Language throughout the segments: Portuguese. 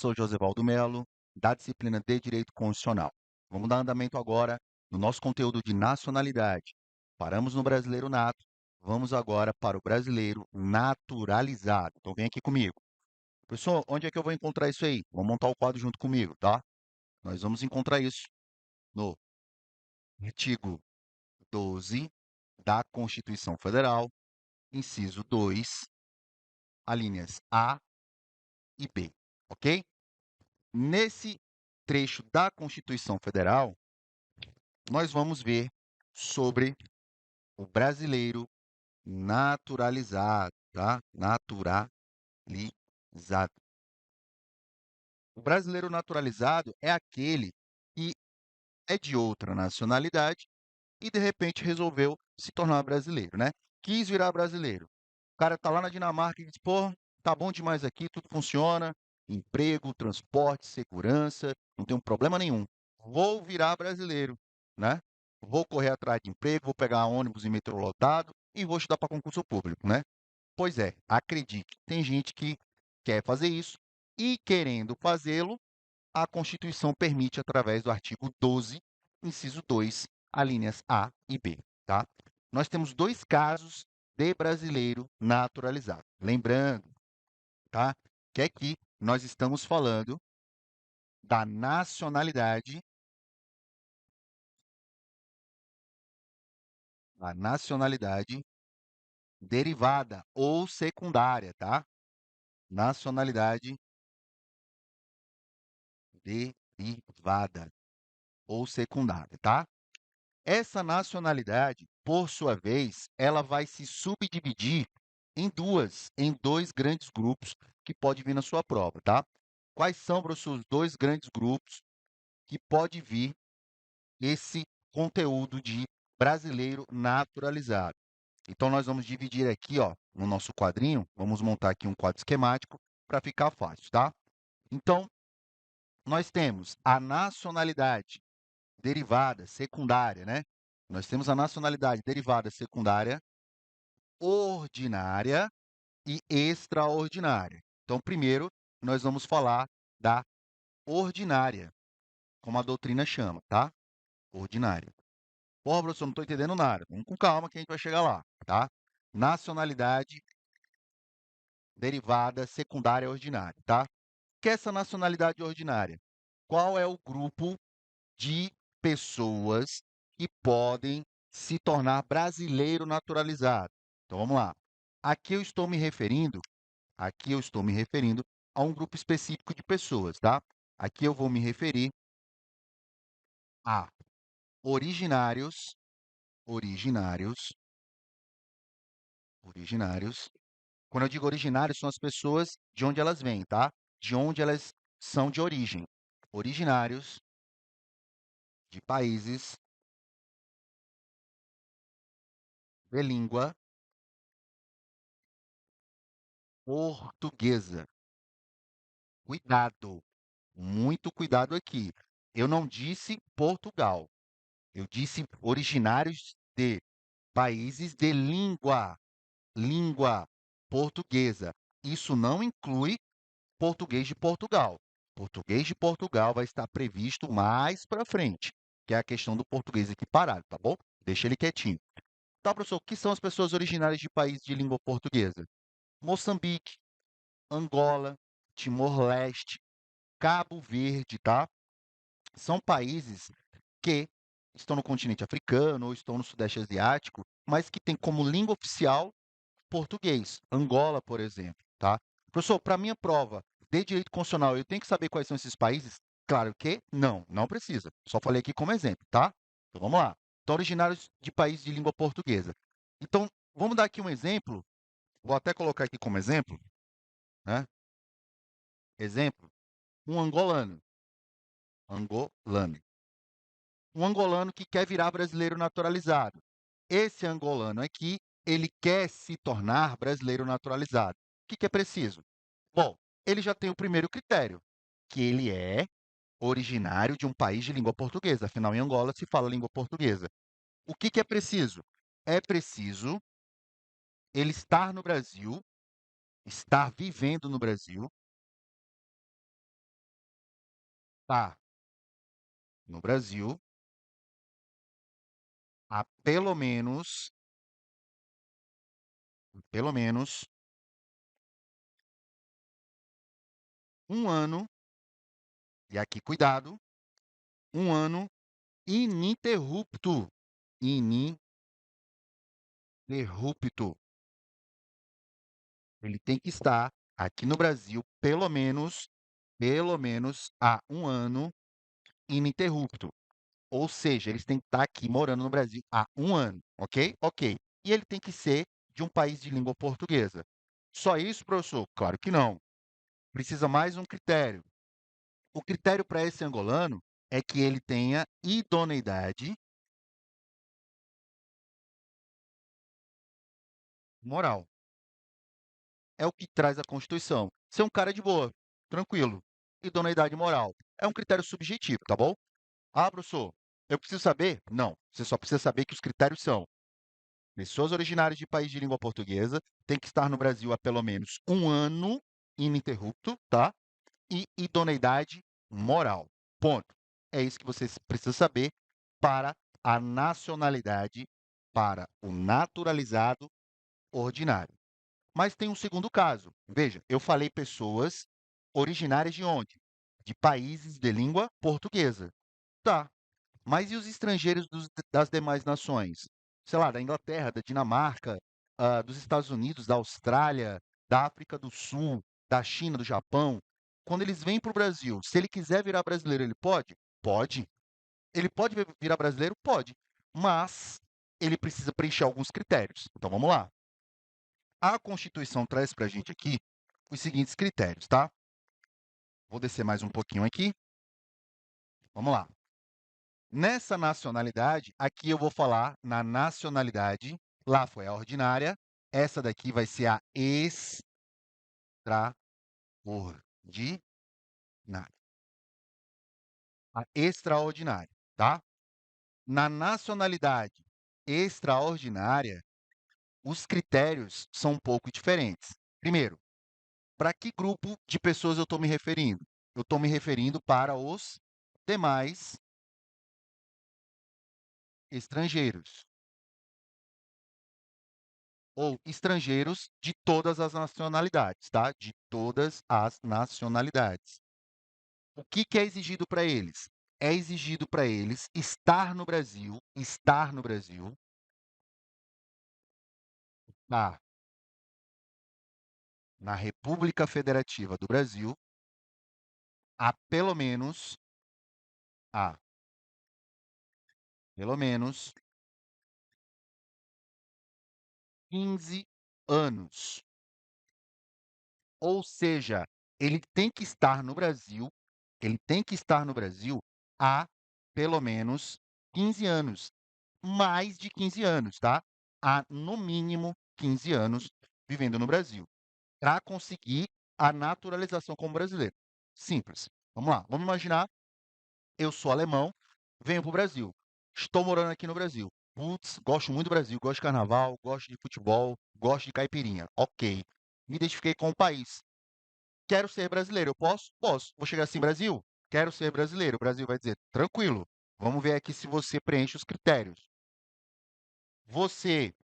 professor Josevaldo Melo, da disciplina de Direito Constitucional. Vamos dar andamento agora no nosso conteúdo de nacionalidade. Paramos no brasileiro nato, vamos agora para o brasileiro naturalizado. Então vem aqui comigo. Professor, onde é que eu vou encontrar isso aí? Vamos montar o quadro junto comigo, tá? Nós vamos encontrar isso no artigo 12 da Constituição Federal, inciso 2, alíneas A e B, ok? Nesse trecho da Constituição Federal, nós vamos ver sobre o brasileiro naturalizado, tá? Naturalizado. O brasileiro naturalizado é aquele que é de outra nacionalidade e de repente resolveu se tornar brasileiro, né? Quis virar brasileiro. O cara tá lá na Dinamarca e diz: pô, tá bom demais aqui, tudo funciona, emprego, transporte, segurança, não tem um problema nenhum. Vou virar brasileiro, né? Vou correr atrás de emprego, vou pegar ônibus e metrô lotado e vou estudar para concurso público, né? Pois é, acredite, tem gente que quer fazer isso e, querendo fazê-lo, a Constituição permite através do artigo 12, inciso 2, alíneas A e B, tá? Nós temos dois casos de brasileiro naturalizado. Lembrando, tá? Que aqui nós estamos falando da nacionalidade derivada ou secundária, tá? Nacionalidade derivada ou secundária, tá? Essa nacionalidade, por sua vez, ela vai se subdividir em dois grandes grupos que pode vir na sua prova, tá? Quais são, professor, os dois grandes grupos que pode vir esse conteúdo de brasileiro naturalizado? Então, nós vamos dividir aqui, ó, no nosso quadrinho, vamos montar aqui um quadro esquemático para ficar fácil, tá? Então, nós temos a nacionalidade derivada secundária, né? Nós temos a nacionalidade derivada secundária, ordinária e extraordinária. Então, primeiro, nós vamos falar da ordinária, como a doutrina chama, tá? Ordinária. Porra, professor, não estou entendendo nada. Vamos com calma que a gente vai chegar lá, tá? Nacionalidade derivada secundária ordinária, tá? O que é essa nacionalidade ordinária? Qual é o grupo de pessoas que podem se tornar brasileiro naturalizado? Então vamos lá. Aqui eu estou me referindo a um grupo específico de pessoas, tá? Aqui eu vou me referir a originários, originários, originários. Quando eu digo originários, são as pessoas de onde elas vêm, tá? De onde elas são de origem. Originários de países de língua portuguesa. Cuidado, muito cuidado aqui. Eu não disse Portugal, eu disse originários de países de língua portuguesa. Isso não inclui português de Portugal. Português de Portugal vai estar previsto mais para frente, que é a questão do português equiparado, tá bom? Deixa ele quietinho. Tá, professor, o que são as pessoas originárias de países de língua portuguesa? Moçambique, Angola, Timor-Leste, Cabo Verde, tá? São países que estão no continente africano ou estão no sudeste asiático, mas que têm como língua oficial português. Angola, por exemplo, tá? Professor, para minha prova de direito constitucional, eu tenho que saber quais são esses países? Claro que não, não precisa. Só falei aqui como exemplo, tá? Então vamos lá. Então, originários de países de língua portuguesa. Então, vamos dar aqui um exemplo. Vou até colocar aqui como exemplo, né? Exemplo, um angolano. Angolano. Um angolano que quer virar brasileiro naturalizado. Esse angolano aqui, ele quer se tornar brasileiro naturalizado. O que é preciso? Bom, ele já tem o primeiro critério, que ele é originário de um país de língua portuguesa. Afinal, em Angola se fala língua portuguesa. O que é preciso? É preciso ele estar no Brasil, estar vivendo no Brasil, estar no Brasil há pelo menos um ano, e aqui cuidado, um ano ininterrupto. Ininterrupto. Ele tem que estar aqui no Brasil pelo menos há um ano ininterrupto. Ou seja, eles têm que estar aqui morando no Brasil há um ano, ok? Ok. E ele tem que ser de um país de língua portuguesa. Só isso, professor? Claro que não. Precisa mais um critério. O critério para esse angolano é que ele tenha idoneidade moral. É o que traz a Constituição. Ser um cara de boa, tranquilo. Idoneidade moral. É um critério subjetivo, tá bom? Ah, professor, eu preciso saber? Não. Você só precisa saber que os critérios são: pessoas originárias de país de língua portuguesa têm que estar no Brasil há pelo menos um ano ininterrupto, tá? E idoneidade moral. Ponto. É isso que você precisa saber para a nacionalidade, para o naturalizado ordinário. Mas tem um segundo caso. Veja, eu falei pessoas originárias de onde? De países de língua portuguesa. Tá, mas e os estrangeiros das demais nações? Sei lá, da Inglaterra, da Dinamarca, dos Estados Unidos, da Austrália, da África do Sul, da China, do Japão. Quando eles vêm para o Brasil, se ele quiser virar brasileiro, ele pode? Pode. Ele pode virar brasileiro? Pode. Mas ele precisa preencher alguns critérios. Então vamos lá. A Constituição traz para a gente aqui os seguintes critérios, tá? Vou descer mais um pouquinho aqui. Vamos lá. Nessa nacionalidade, aqui eu vou falar na nacionalidade. Lá foi a ordinária. Essa daqui vai ser a extraordinária. A extraordinária, tá? Na nacionalidade extraordinária, os critérios são um pouco diferentes. Primeiro, para que grupo de pessoas eu estou me referindo? Eu estou me referindo para os demais estrangeiros, ou estrangeiros de todas as nacionalidades, tá? De todas as nacionalidades. O que que é exigido para eles? É exigido para eles estar no Brasil, tá? Na República Federativa do Brasil, há há pelo menos 15 anos. Ou seja, ele tem que estar no Brasil há pelo menos 15 anos, mais de 15 anos, tá? Há no mínimo 15 anos vivendo no Brasil, para conseguir a naturalização como brasileiro. Simples. Vamos lá, vamos imaginar, eu sou alemão, venho para o Brasil, estou morando aqui no Brasil. Putz, gosto muito do Brasil, gosto de carnaval, gosto de futebol, gosto de caipirinha. Ok. Me identifiquei com o país. Quero ser brasileiro. Eu posso? Posso. Vou chegar assim, Brasil? Quero ser brasileiro. O Brasil vai dizer, tranquilo. Vamos ver aqui se você preenche os critérios. Você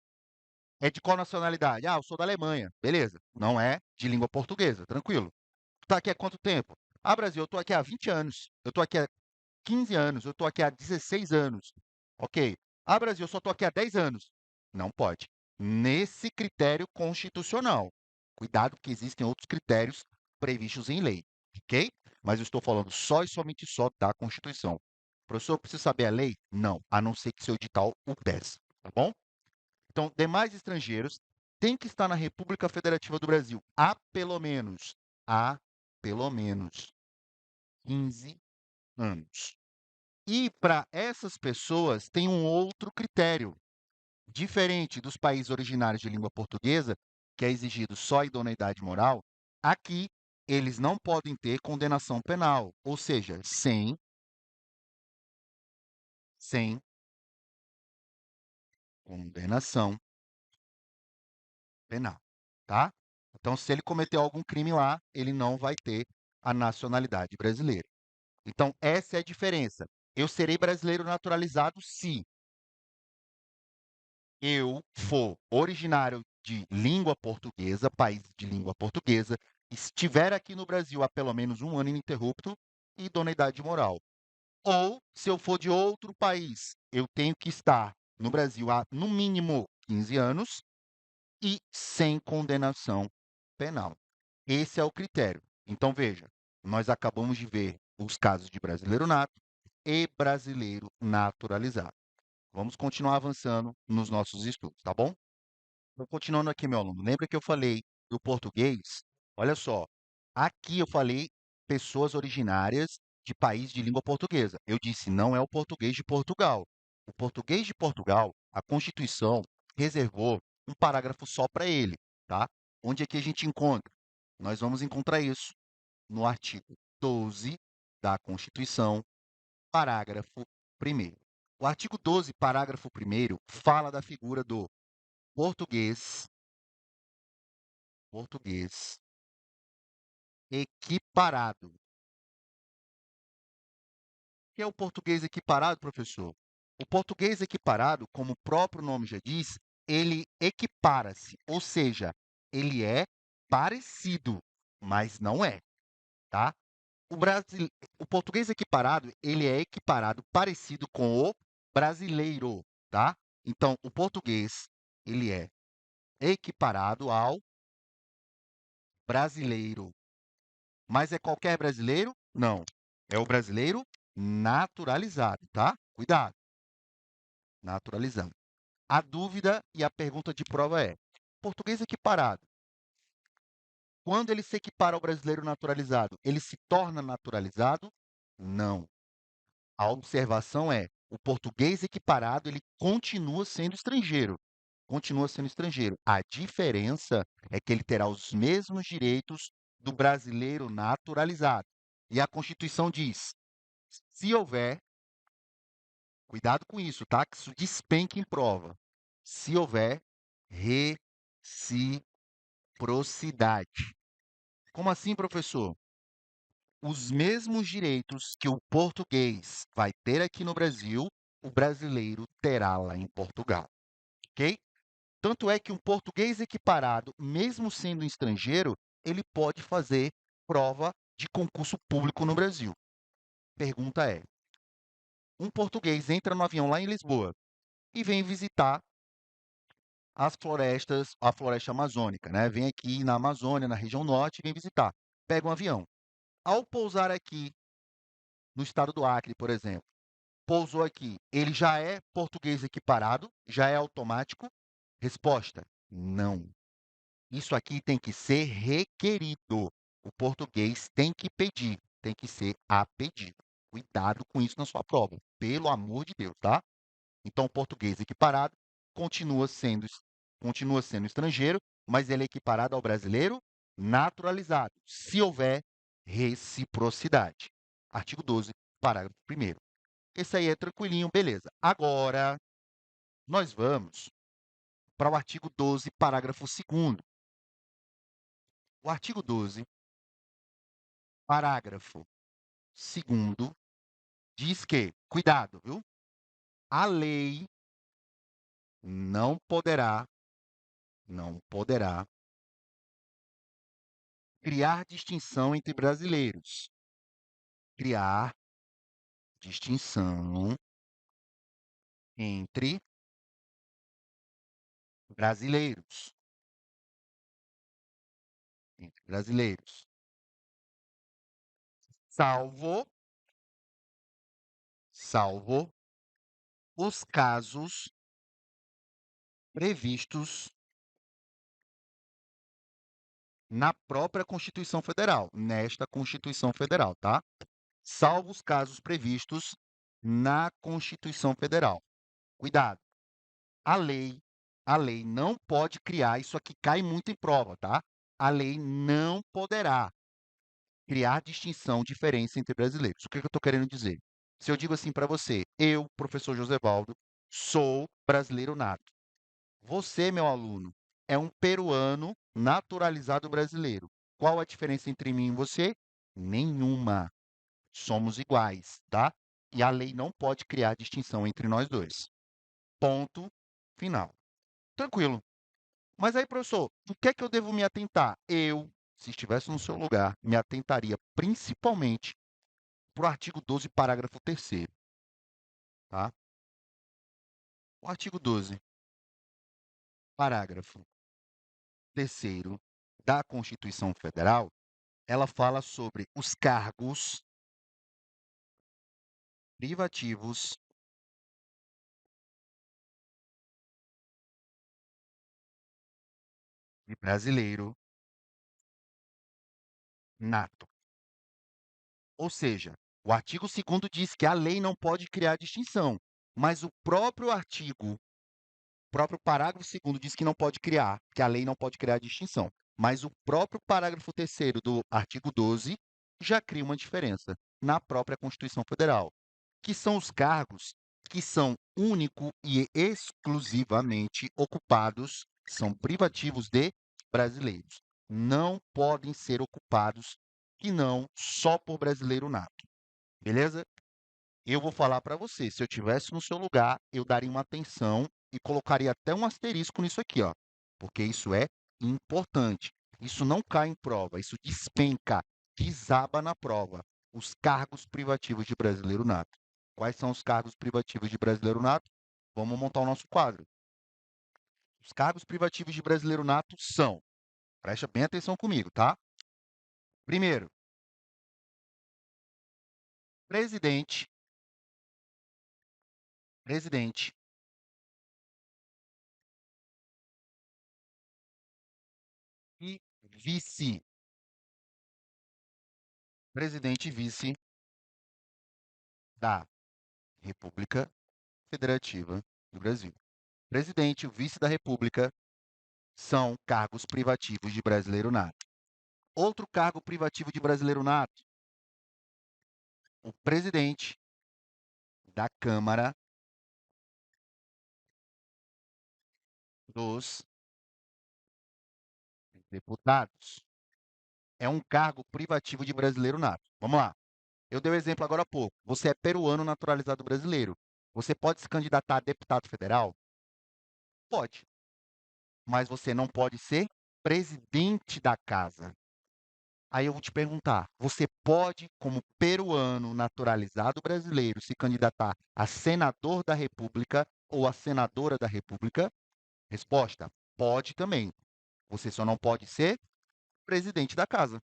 é de qual nacionalidade? Ah, eu sou da Alemanha. Beleza. Não é de língua portuguesa. Tranquilo. Tu tá aqui há quanto tempo? Ah, Brasil, eu tô aqui há 20 anos. Eu tô aqui há 15 anos. Eu tô aqui há 16 anos. Ok. Ah, Brasil, eu só tô aqui há 10 anos. Não pode. Nesse critério constitucional. Cuidado, porque existem outros critérios previstos em lei, ok? Mas eu estou falando só e somente só da Constituição. Professor, precisa saber a lei? Não, a não ser que seu edital o peça, tá bom? Então, demais estrangeiros têm que estar na República Federativa do Brasil há pelo menos 15 anos. E para essas pessoas tem um outro critério, diferente dos países originários de língua portuguesa, que é exigido só a idoneidade moral. Aqui eles não podem ter condenação penal, ou seja, sem condenação penal, tá? Então, se ele cometeu algum crime lá, ele não vai ter a nacionalidade brasileira. Então, essa é a diferença. Eu serei brasileiro naturalizado se eu for originário de língua portuguesa, país de língua portuguesa, estiver aqui no Brasil há pelo menos um ano ininterrupto e idoneidade moral. Ou, se eu for de outro país, eu tenho que estar no Brasil há, no mínimo, 15 anos e sem condenação penal. Esse é o critério. Então, veja, nós acabamos de ver os casos de brasileiro nato e brasileiro naturalizado. Vamos continuar avançando nos nossos estudos, tá bom? Então, continuando aqui, meu aluno, lembra que eu falei do português? Olha só, aqui eu falei pessoas originárias de país de língua portuguesa. Eu disse, não é o português de Portugal. O português de Portugal, a Constituição reservou um parágrafo só para ele, tá? Onde é que a gente encontra? Nós vamos encontrar isso no artigo 12 da Constituição, parágrafo 1º. O artigo 12, parágrafo 1º, fala da figura do português equiparado. O que é o português equiparado, professor? O português equiparado, como o próprio nome já diz, ele equipara-se, ou seja, ele é parecido, mas não é, tá? O português equiparado, ele é equiparado, parecido com o brasileiro, tá? Então, o português, ele é equiparado ao brasileiro. Mas é qualquer brasileiro? Não. É o brasileiro naturalizado, tá? Cuidado, naturalizado. A dúvida e a pergunta de prova é: português equiparado, quando ele se equipara ao brasileiro naturalizado, ele se torna naturalizado? Não. A observação é: o português equiparado, ele continua sendo estrangeiro. Continua sendo estrangeiro. A diferença é que ele terá os mesmos direitos do brasileiro naturalizado. E a Constituição diz: se houver, cuidado com isso, tá? Que isso despenca em prova. Se houver reciprocidade. Como assim, professor? Os mesmos direitos que o português vai ter aqui no Brasil, o brasileiro terá lá em Portugal, ok? Tanto é que um português equiparado, mesmo sendo estrangeiro, ele pode fazer prova de concurso público no Brasil. Pergunta é: um português entra no avião lá em Lisboa e vem visitar as florestas, a floresta amazônica, né? Vem aqui na Amazônia, na região norte, e vem visitar. Pega um avião. Ao pousar aqui no estado do Acre, por exemplo, pousou aqui, ele já é português equiparado? Já é automático? Resposta: não. Isso aqui tem que ser requerido. O português tem que pedir, tem que ser a pedido. Cuidado com isso na sua prova, pelo amor de Deus, tá? Então, o português equiparado continua sendo, continua sendo estrangeiro, mas ele é equiparado ao brasileiro naturalizado, se houver reciprocidade. Artigo 12, parágrafo 1º. Esse aí é tranquilinho, beleza. Agora, nós vamos para o artigo 12, parágrafo 2º. O artigo 12, parágrafo 2º, diz que, cuidado, viu? A lei não poderá criar distinção entre brasileiros. Criar distinção entre brasileiros. Entre brasileiros. Salvo os casos previstos na própria Constituição Federal, nesta Constituição Federal, tá? Salvo os casos previstos na Constituição Federal. Cuidado. A lei, a lei não pode criar, isso aqui cai muito em prova, tá? A lei não poderá criar distinção, diferença entre brasileiros. O que eu estou querendo dizer? Se eu digo assim para você, eu, professor Josevaldo, sou brasileiro nato. Você, meu aluno, é um peruano naturalizado brasileiro. Qual a diferença entre mim e você? Nenhuma. somos iguais, tá? E a lei não pode criar distinção entre nós dois. Ponto final. Tranquilo. Mas aí, professor, o que é que eu devo me atentar? Eu, se estivesse no seu lugar, me atentaria principalmente para o artigo 12, parágrafo 3º, tá? O artigo 12, parágrafo 3º da Constituição Federal, ela fala sobre os cargos privativos de brasileiro nato. Ou seja, o artigo 2º diz que a lei não pode criar distinção, mas o próprio parágrafo 2º diz que não pode criar, que a lei não pode criar distinção. Mas o próprio parágrafo 3º do artigo 12 já cria uma diferença na própria Constituição Federal, que são os cargos que são único e exclusivamente ocupados, são privativos de brasileiros. Não podem ser ocupados que não só por brasileiro nato. Beleza? Eu vou falar para você, se eu tivesse no seu lugar, eu daria uma atenção e colocaria até um asterisco nisso aqui, ó, porque isso é importante. Isso não cai em prova, isso despenca, desaba na prova. Os cargos privativos de brasileiro nato. Quais são os cargos privativos de brasileiro nato? Vamos montar o nosso quadro. Os cargos privativos de brasileiro nato são, presta bem atenção comigo, tá? Primeiro, presidente, presidente e vice, presidente e vice da República Federativa do Brasil. Presidente e o vice da República são cargos privativos de brasileiro nato. Outro cargo privativo de brasileiro nato, o presidente da Câmara dos Deputados. É um cargo privativo de brasileiro nato. Vamos lá. Eu dei o exemplo agora há pouco. Você é peruano naturalizado brasileiro. Você pode se candidatar a deputado federal? Pode. Mas você não pode ser presidente da casa. Aí eu vou te perguntar: você pode, como peruano naturalizado brasileiro, se candidatar a senador da República ou a senadora da República? Resposta: pode também. Você só não pode ser presidente da casa.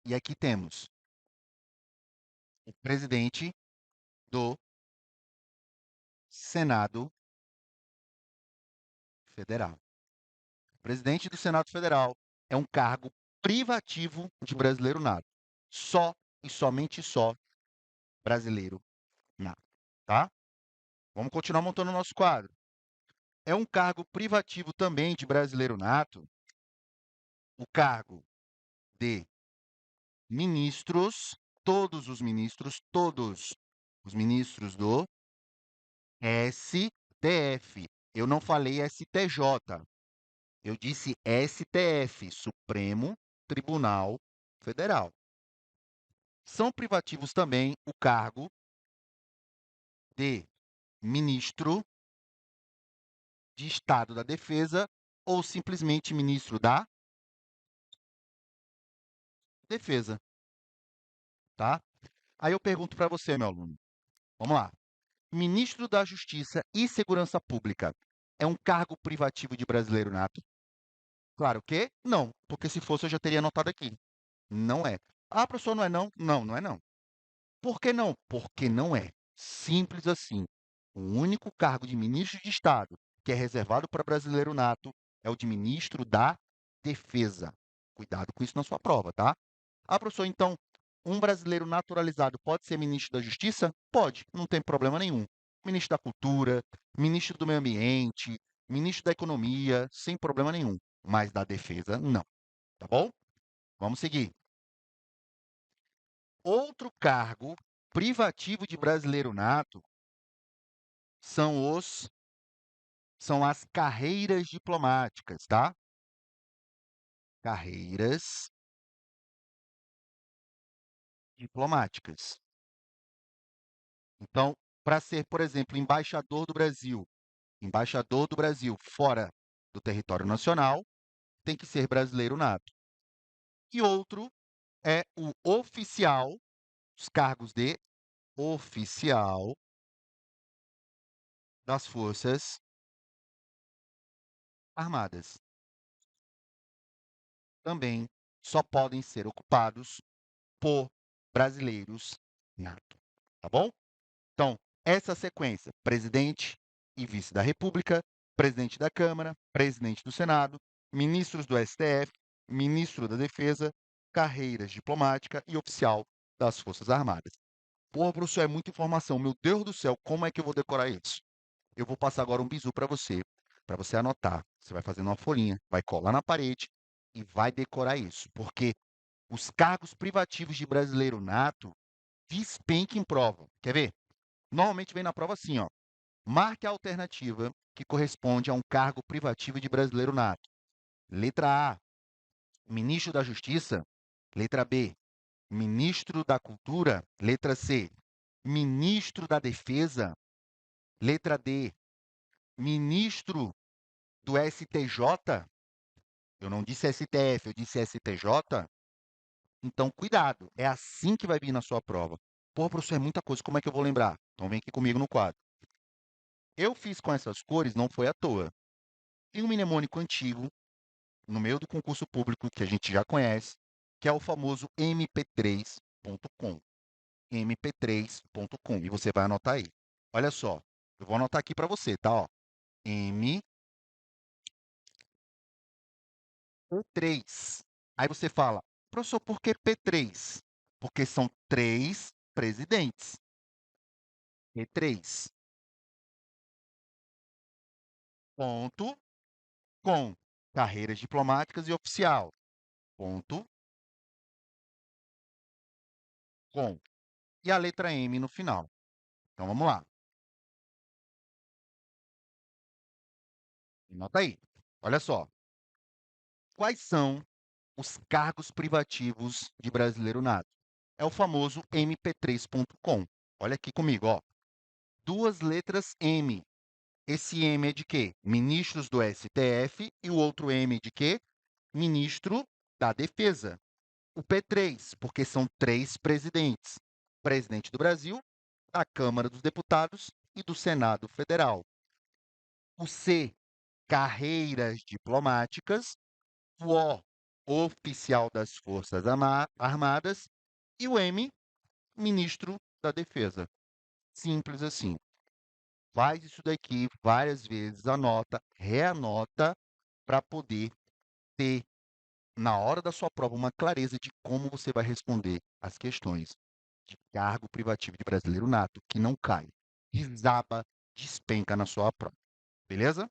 E aqui temos o presidente do Senado Federal. O presidente do Senado Federal é um cargo privativo de brasileiro nato. Só e somente só brasileiro nato, tá? Vamos continuar montando o nosso quadro. É um cargo privativo também de brasileiro nato, o cargo de ministros, todos os ministros do STF. Eu não falei STJ, eu disse STF, Supremo Tribunal Federal. São privativos também o cargo de ministro de Estado da Defesa ou simplesmente ministro da Defesa, tá? Aí eu pergunto para você, meu aluno. Vamos lá. Ministro da Justiça e Segurança Pública é um cargo privativo de brasileiro nato? Claro que não, porque se fosse eu já teria anotado aqui. Não é. Ah, professor, não é não? Não, não é não. Por que não? Porque não é. Simples assim. O único cargo de ministro de Estado que é reservado para brasileiro nato é o de ministro da Defesa. Cuidado com isso na sua prova, tá? Ah, professor, então, um brasileiro naturalizado pode ser ministro da Justiça? Pode, não tem problema nenhum. Ministro da Cultura, ministro do Meio Ambiente, ministro da Economia, sem problema nenhum. Mas da Defesa, não. Tá bom? Vamos seguir. Outro cargo privativo de brasileiro nato são são as carreiras diplomáticas, tá? Carreiras diplomáticas. Então, para ser, por exemplo, embaixador do Brasil fora do território nacional, tem que ser brasileiro nato. E outro é o oficial, os cargos de oficial das Forças Armadas. Também só podem ser ocupados por brasileiros nato, tá bom? Então, essa sequência: presidente e vice da República, presidente da Câmara, presidente do Senado, ministros do STF, ministro da Defesa, carreiras diplomática e oficial das Forças Armadas. Porra, professor, é muita informação. Meu Deus do céu, como é que eu vou decorar isso? Eu vou passar agora um bizu para você anotar. Você vai fazendo uma folhinha, vai colar na parede e vai decorar isso, porque os cargos privativos de brasileiro nato despenca em prova. Quer ver? Normalmente vem na prova assim, ó. Marque a alternativa que corresponde a um cargo privativo de brasileiro nato. Letra A, ministro da Justiça. Letra B, ministro da Cultura. Letra C, ministro da Defesa. Letra D, ministro do STJ. Eu não disse STF, eu disse STJ. Então, cuidado, é assim que vai vir na sua prova. Pô, professor, é muita coisa, como é que eu vou lembrar? Então, vem aqui comigo no quadro. Eu fiz com essas cores, não foi à toa. Tem um mnemônico antigo, no meio do concurso público, que a gente já conhece, que é o famoso mp3.com. mp3.com. E você vai anotar aí. Olha só, eu vou anotar aqui para você, tá? Ó, P3. Aí você fala, professor, por que P3? Porque são 3 presidentes. P3. Ponto com carreiras diplomáticas e oficial. Ponto com. E a letra M no final. Então vamos lá. Anota aí. Olha só. Quais são os cargos privativos de brasileiro nato? É o famoso mp3.com. Olha aqui comigo, ó. Duas letras M. Esse M é de quê? Ministros do STF e o outro M de quê? Ministro da Defesa. O P3, porque são 3 presidentes: presidente do Brasil, da Câmara dos Deputados e do Senado Federal. O C, carreiras diplomáticas. O O, oficial das Forças Armadas. E o M, ministro da Defesa. Simples assim. Faz isso daqui várias vezes, anota, reanota, para poder ter, na hora da sua prova, uma clareza de como você vai responder as questões de cargo privativo de brasileiro nato, que não cai, desaba, despenca na sua prova. Beleza?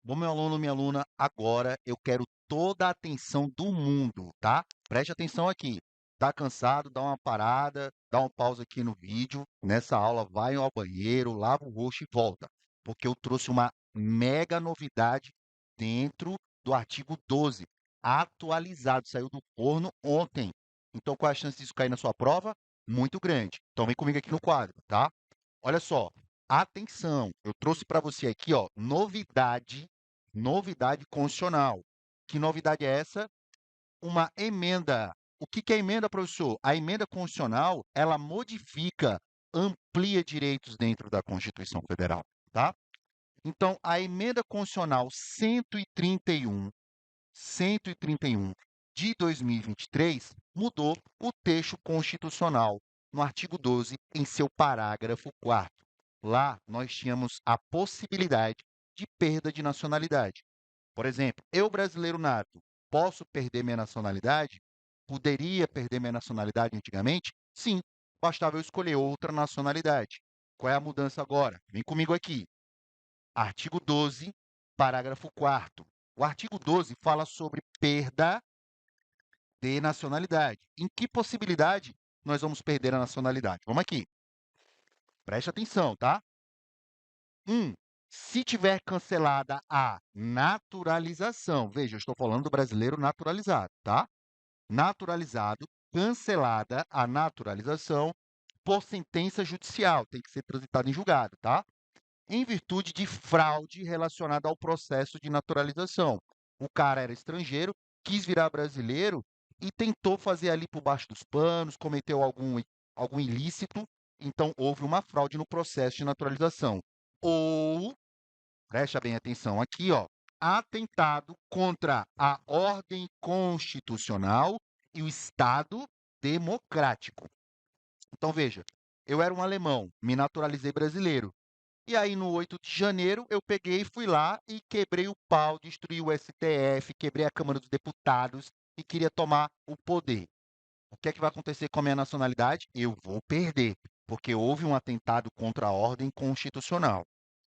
Bom, meu aluno, minha aluna, agora eu quero toda a atenção do mundo, tá? Preste atenção aqui. Tá cansado? Dá uma parada, dá um pause aqui no vídeo. Nessa aula, vai ao banheiro, lava o rosto e volta, porque eu trouxe uma mega novidade dentro do artigo 12, atualizado, saiu do forno ontem. Então, qual é a chance disso cair na sua prova? Muito grande. Então, vem comigo aqui no quadro, tá? Olha só, atenção, eu trouxe para você aqui, ó, novidade constitucional. Que novidade é essa? Uma emenda. O que é emenda, professor? A emenda constitucional, ela modifica, amplia direitos dentro da Constituição Federal, tá? Então, a emenda constitucional 131 de 2023 mudou o texto constitucional no artigo 12, em seu parágrafo 4º. Lá, nós tínhamos a possibilidade de perda de nacionalidade. Por exemplo, eu, brasileiro nato, posso perder minha nacionalidade? Poderia perder minha nacionalidade antigamente? Sim, bastava eu escolher outra nacionalidade. Qual é a mudança agora? Vem comigo aqui. Artigo 12, parágrafo 4º. O artigo 12 fala sobre perda de nacionalidade. Em que possibilidade nós vamos perder a nacionalidade? Vamos aqui. Preste atenção, tá? 1. Se tiver cancelada a naturalização. Veja, eu estou falando do brasileiro naturalizado, tá? Naturalizado cancelada a naturalização por sentença judicial, tem que ser transitada em julgado, tá? Em virtude de fraude relacionada ao processo de naturalização. O cara era estrangeiro, quis virar brasileiro e tentou fazer ali por baixo dos panos, cometeu algum ilícito, então houve uma fraude no processo de naturalização. Ou, preste bem atenção aqui, ó, atentado contra a ordem constitucional e o Estado democrático. Então, veja, eu era um alemão, me naturalizei brasileiro. E aí, no 8 de janeiro, eu peguei, fui lá e quebrei o pau, destruí o STF, quebrei a Câmara dos Deputados e queria tomar o poder. O que é que vai acontecer com a minha nacionalidade? Eu vou perder, porque houve um atentado contra a ordem constitucional,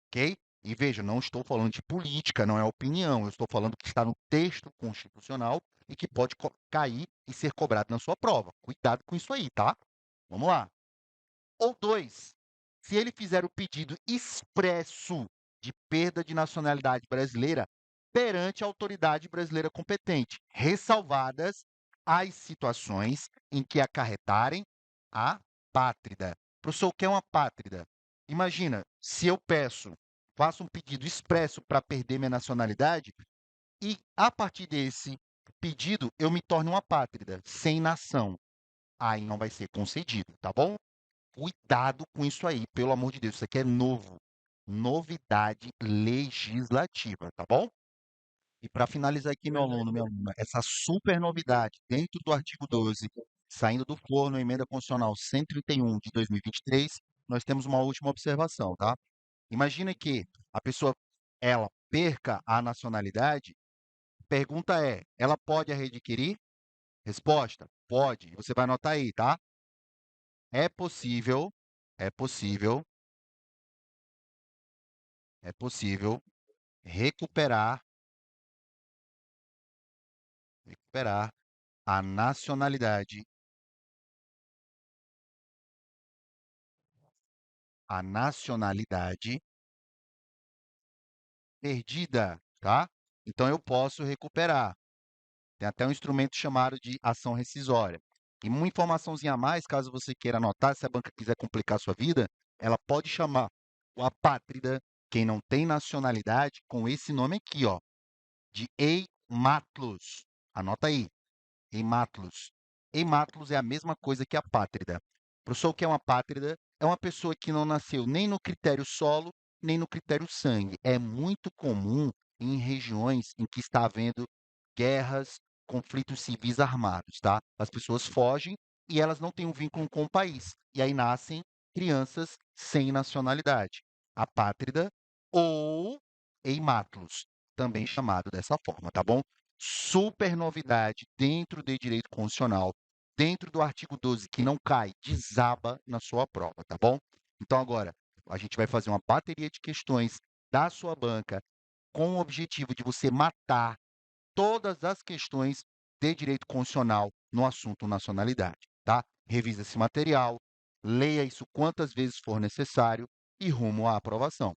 ok? E veja, não estou falando de política, não é opinião, eu estou falando que está no texto constitucional e que pode cair e ser cobrado na sua prova. Cuidado com isso aí, tá? Vamos lá. Ou dois, se ele fizer o pedido expresso de perda de nacionalidade brasileira perante a autoridade brasileira competente, ressalvadas as situações em que acarretarem a pátrida. Professor, o que é uma pátrida? Imagina, se eu faço um pedido expresso para perder minha nacionalidade e, a partir desse pedido, eu me torno uma pátrida, sem nação. Aí não vai ser concedido, tá bom? Cuidado com isso aí, pelo amor de Deus, isso aqui é novo. Novidade legislativa, tá bom? E para finalizar aqui, meu aluno, minha aluna, essa super novidade dentro do artigo 12, saindo do forno, emenda constitucional 131 de 2023, nós temos uma última observação, tá? Imagina que a pessoa, ela perca a nacionalidade, pergunta é, ela pode a readquirir? Resposta, pode. Você vai anotar aí, tá? É possível, é possível, é possível recuperar, recuperar a nacionalidade, a nacionalidade perdida, tá? Então eu posso recuperar. Tem até um instrumento chamado de ação rescisória. E uma informaçãozinha a mais, caso você queira anotar, se a banca quiser complicar a sua vida, ela pode chamar o apátrida, quem não tem nacionalidade, com esse nome aqui, ó, de eimatlus. Anota aí. Heimátulos. Heimátulos é a mesma coisa que a pátrida. Professor, o que é uma pátrida? É uma pessoa que não nasceu nem no critério solo, nem no critério sangue. É muito comum em regiões em que está havendo guerras, conflitos civis armados, tá? As pessoas fogem e elas não têm um vínculo com o país. E aí nascem crianças sem nacionalidade. Apátrida ou heimátulos, também chamado dessa forma, tá bom? Super novidade dentro de direito constitucional, dentro do artigo 12, que não cai, desaba na sua prova, tá bom? Então, agora, a gente vai fazer uma bateria de questões da sua banca com o objetivo de você matar todas as questões de direito constitucional no assunto nacionalidade, tá? Revisa esse material, leia isso quantas vezes for necessário e rumo à aprovação.